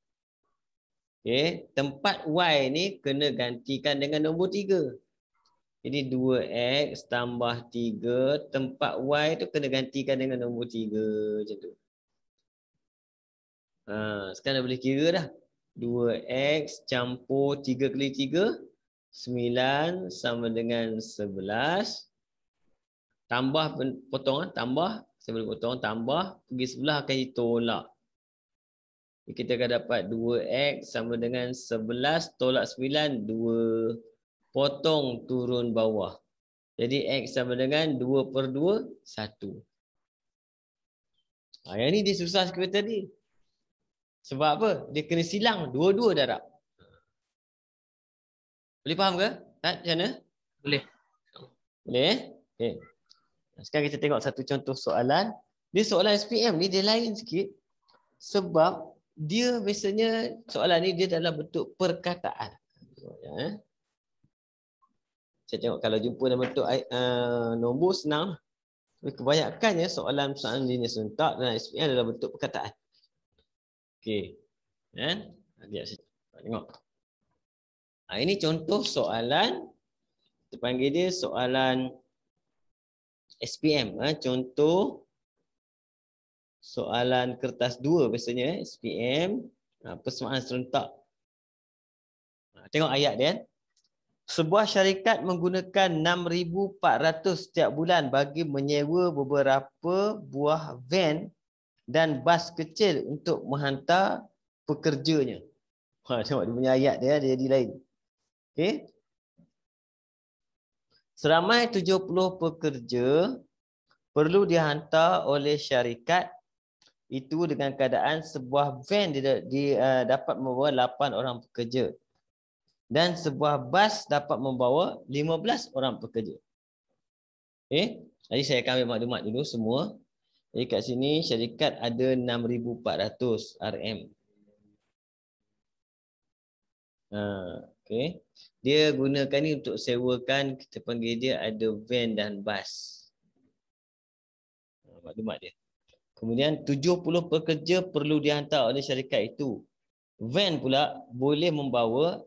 Okey. Tempat Y ni kena gantikan dengan nombor 3. Jadi 2X tambah 3. Tempat Y tu kena gantikan dengan nombor 3. Macam tu. Sekarang dah boleh kira dah. 2X campur 3 kali 3. 9 sama dengan 11. Tambah potong. Tambah. Saya boleh potong. Tambah. Pergi sebelah akan ditolak. Kita akan dapat 2X sama dengan 11 tolak 9. 2. Potong turun bawah. Jadi X sama dengan 2/2. 1. Yang ni dia susah seperti tadi. Sebab apa? Dia kena silang. Dua-dua darab. Boleh faham ke? Macam mana? Boleh. Boleh? Okay. Sekarang kita tengok satu contoh soalan. Dia soalan SPM ni dia lain sikit. Sebab dia biasanya soalan ni dia dalam bentuk perkataan. Saya tengok kalau jumpa dalam bentuk nombor senang. Kebanyakannya soalan linear serentak dan SPM dalam bentuk perkataan. Okey. Lihat saya tengok. Ini contoh soalan. Kita panggil dia soalan SPM. Contoh soalan kertas 2 biasanya SPM. Persamaan serentak. Tengok ayat dia. Sebuah syarikat menggunakan 6,400 setiap bulan bagi menyewa beberapa buah van dan bas kecil untuk menghantar pekerjanya. Tengok dia punya ayat dia jadi lain. Okey. Seramai 70 pekerja perlu dihantar oleh syarikat itu dengan keadaan sebuah van dapat membawa 8 orang pekerja. Dan sebuah bas dapat membawa 15 orang pekerja. Okey. Jadi saya akan ambil maklumat dulu semua. Jadi kat sini syarikat ada 6,400 RM. Okey. Dia gunakan ni untuk sewakan, kita panggil dia ada van dan bas. Maklumat dia. Kemudian 70 pekerja perlu dihantar oleh syarikat itu. Van pula boleh membawa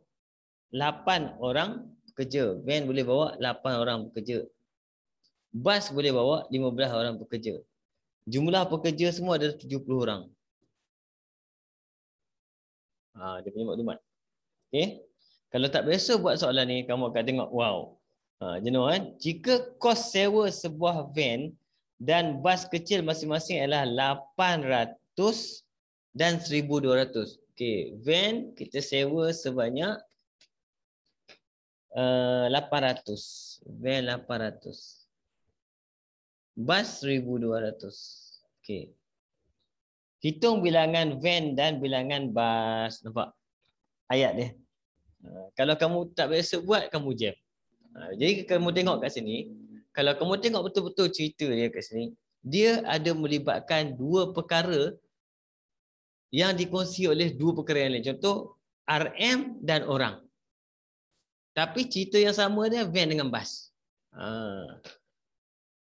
8 orang pekerja. Van boleh bawa 8 orang pekerja. Bas boleh bawa 15 orang pekerja. Jumlah pekerja semua adalah 70 orang. Dia punya maklumat. Okey. Kalau tak biasa buat soalan ni, kamu akan tengok, wow. Jenuh kan? Jika kos sewa sebuah van dan bas kecil masing-masing adalah 800 dan 1,200. Okey, van kita sewa sebanyak 800. Van 800. Bas 1,200. Okey. Hitung bilangan van dan bilangan bas. Nampak ayat dia? Kalau kamu tak biasa buat, kamu jam. Jadi kamu tengok kat sini. Kalau kamu tengok betul-betul cerita dia kat sini, dia ada melibatkan dua perkara yang dikongsi oleh dua perkara yang lain. Contoh, RM dan orang. Tapi cerita yang sama dia van dengan bas.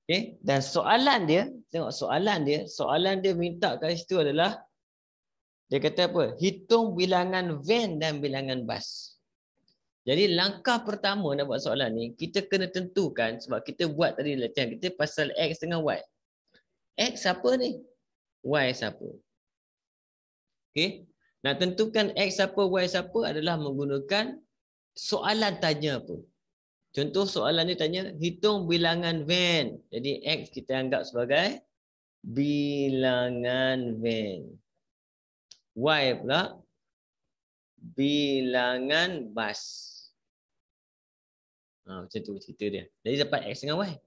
Okey, dan soalan dia, tengok soalan dia minta kat situ adalah dia kata apa? Hitung bilangan van dan bilangan bas. Jadi langkah pertama nak buat soalan ni, kita kena tentukan sebab kita buat tadi latihan kita pasal X dengan Y. X siapa ni? Y siapa? Okey. Nak tentukan X siapa, Y siapa adalah menggunakan soalan tanya apa. Contoh soalan ni tanya, hitung bilangan van. Jadi X kita anggap sebagai bilangan van. Y pula bilangan bas. Macam tu cerita dia. Jadi dapat X dengan Y.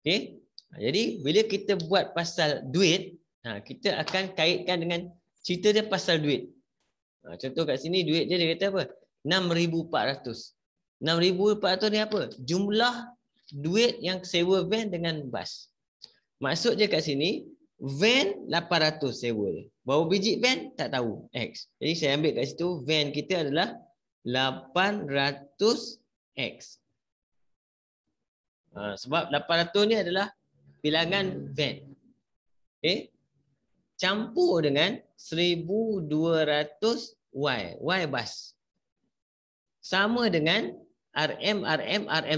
Okey. Jadi bila kita buat pasal duit, kita akan kaitkan dengan cerita dia pasal duit. Contoh kat sini duit dia kata apa? 6,400. 6,400 ni apa? Jumlah duit yang sewa van dengan bas. Maksud dia kat sini, van 800 sewa dia. Berapa biji van? Tak tahu. X. Jadi saya ambil kat situ, van kita adalah 800X. Sebab 800 ni adalah bilangan van. Okay. Campur dengan 1,200Y. Y bas. Sama dengan RM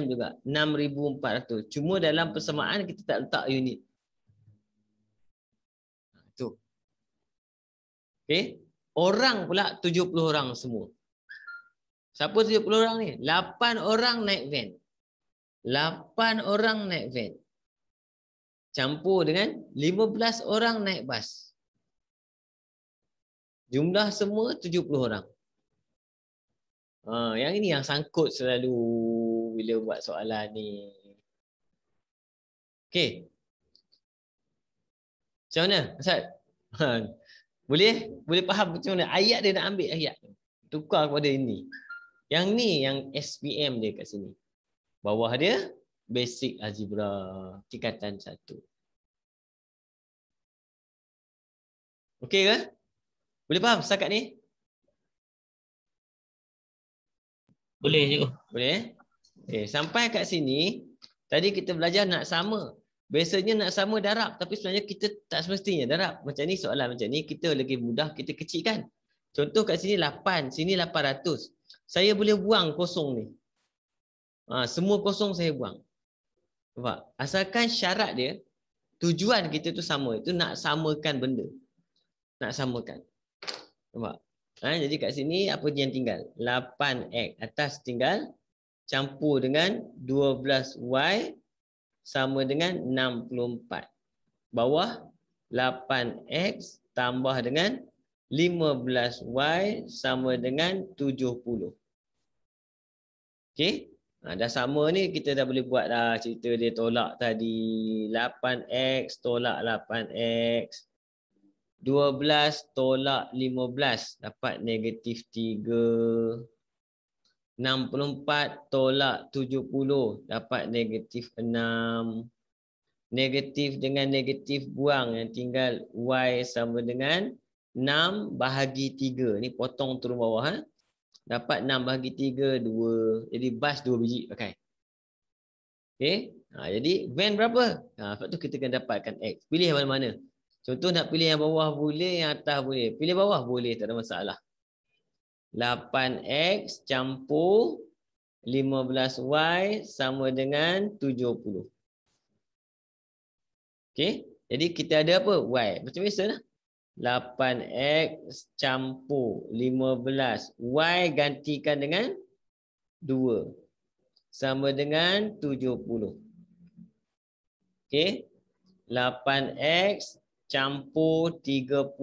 juga. 6,400. Cuma dalam persamaan kita tak letak unit. Tu. Okey. Orang pula 70 orang semua. Siapa 70 orang ni? 8 orang naik van. 8 orang naik van. Campur dengan 15 orang naik bas. Jumlah semua 70 orang. Yang ini yang sangkut selalu bila buat soalan ni. Okey. Macam mana, Ustaz? Boleh faham macam mana ayat dia nak ambil ayat. Tukar kepada ini. Yang ni yang SPM dia kat sini. Bawah dia basic algebra tingkatan 1. Okey ke? Boleh faham setakat ni? Boleh je. Boleh. Sampai kat sini tadi kita belajar nak sama. Biasanya nak sama darab tapi sebenarnya kita tak semestinya darab. Macam ni soalan macam ni kita lagi mudah kita kecilkan. Contoh kat sini 8, sini 800. Saya boleh buang kosong ni. Semua kosong saya buang. Nampak? Asalkan syarat dia tujuan kita tu sama, itu nak samakan benda. Nak samakan. Nampak? Jadi kat sini apa yang tinggal? 8X atas tinggal campur dengan 12Y sama dengan 64. Bawah 8X tambah dengan 15Y sama dengan 70. Okey? Dah sama ni kita dah boleh buat dah cerita dia tolak tadi. 8X tolak 8X. 12 tolak 15 dapat negatif 3. 64 tolak 70 dapat negatif 6. Negatif dengan negatif buang yang tinggal Y sama dengan 6 bahagi 3. Ni potong turun bawah. Dapat 6 bahagi 3, 2. Jadi bas 2 biji pakai. Okay. Jadi van berapa? Lepas tu kita kena dapatkan X. Pilih mana-mana. Contoh nak pilih yang bawah boleh, yang atas boleh. Pilih bawah boleh, tak ada masalah. 8X campur 15Y sama dengan 70. Okey, jadi kita ada apa? Y. Macam biasa lah. 8X campur 15. Y gantikan dengan 2. Sama dengan 70. Okey. 8X campur 30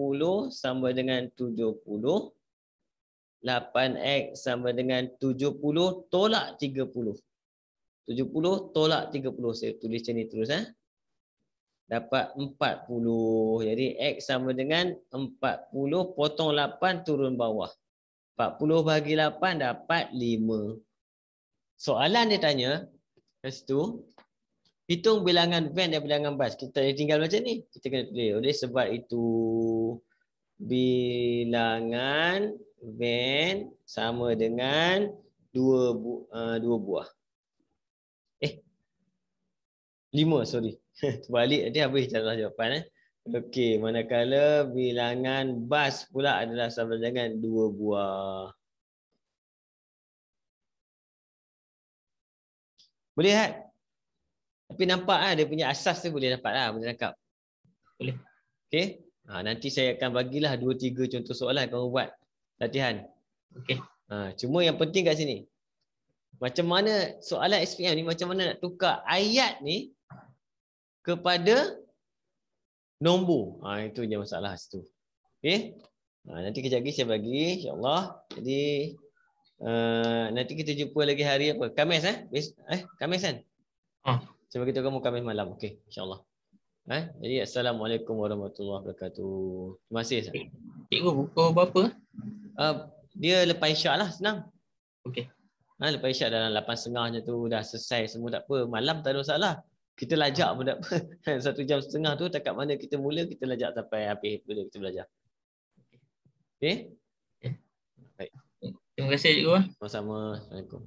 sama dengan 70. 8X sama dengan 70 tolak 30. 70 tolak 30. Saya tulis macam ni terus. Dapat 40. Jadi X sama dengan 40 potong 8 turun bawah. 40 bagi 8 dapat 5. Soalan dia tanya kat situ, hitung bilangan van dan bilangan bas. Kita tinggal macam ni. Kita kena tulis. Oleh sebab itu bilangan van sama dua buah. 5 5, sorry. Terbalik nanti habis salah jawapan. Okey, manakala bilangan bas pula adalah sahabat-sahabat 2 buah. Boleh kan? Tapi nampak dia punya asas tu boleh dapat lah, boleh tangkap. Boleh. Okey. Nanti saya akan bagilah 2-3 contoh soalan kamu buat latihan. Okey. Cuma yang penting kat sini, macam mana soalan SPM ni, macam mana nak tukar ayat ni kepada nombor. Itu je masalah situ. Okey. Nanti kejap lagi saya bagi, insya-Allah. Jadi nanti kita jumpa lagi hari apa? Khamis Khamis kan? Saya bagi tahu kamu Khamis malam. Okey, insya-Allah. Jadi assalamualaikum warahmatullahi wabarakatuh. Terima kasih. Cikgu pukul berapa? Dia lepas isyak lah, senang. Okey. Lepas isyak dalam 8.30 macam tu dah selesai semua, tak apa. Malam tak ada masalah. Kita lajak pun tak apa. 1 jam setengah tu takat mana kita mula, kita lajak sampai habis dulu kita belajar. Okey? Baik. Terima kasih cikgu. Sama-sama. Assalamualaikum.